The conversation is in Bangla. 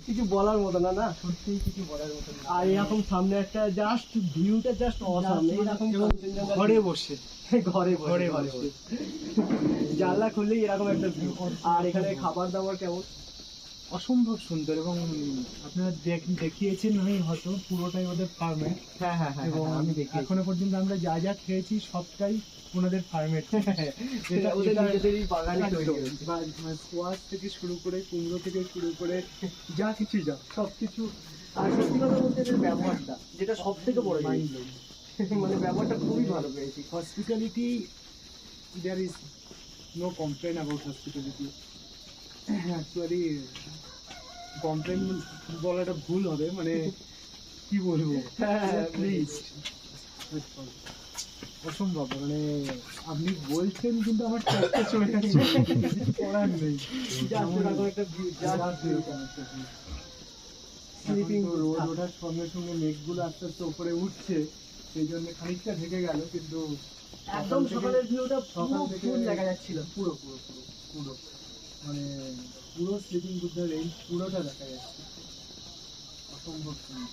কিছু বলার মতো না, না সত্যি কিছু বলার মতো না। আর এরকম সামনে একটা জাস্ট ভিউটা জাস্ট অসাম, এরকম ঘরে বসে ঘরে ঘরে ঘরে বসে। জানলা খুললেই এরকম একটা ভিউ। আর এখানে খাবার দাবার কেমন? অসম্ভব সুন্দর, এবং আপনারা দেখিয়েছেন হয়তো পুরোটাই ওদের ফার্মের। হ্যাঁ হ্যাঁ হ্যাঁ, এবং আমি দেখি এখনো পর্যন্ত আমরা যা যা খেয়েছি সবটাই ওনাদের ফার্মের। এটা ওদের নিজেদেরই বাগানে তৈরি হয়েছে। স্কোয়াশ থেকে শুরু করে, কুমড়ো থেকে শুরু করে যা কিছু যা সবকিছু। আর সত্যি কথা বলতে এদের ব্যবহারটা, যেটা সব থেকে বড় জিনিস, মানে ব্যবহারটা খুবই ভালো পেয়েছি। Hospitality, there is no complaint about hospitality. Actually, complain বলাটা ভুল হবে, মানে কি বলবো, Pleased. অসম্ভব, মানে আপনি বলছেন কিন্তু আমার চোখে চলে যাচ্ছে, করার নেই। Just এরকম একটা view, just স্লিপিং রোড ওঠার সঙ্গে সঙ্গে মেঘগুলো আস্তে আস্তে উপরে উঠছে, সেই জন্য খানিকটা ঢেকে গেল, কিন্তু একদম সকালের ভিউটা সকাল থেকে ফুল দেখা যাচ্ছিল। পুরো পুরো পুরো পুরো মানে পুরো স্লিপিং বুদ্ধা রেঞ্জ পুরোটা দেখা যাচ্ছে, অসম্ভব সুন্দর।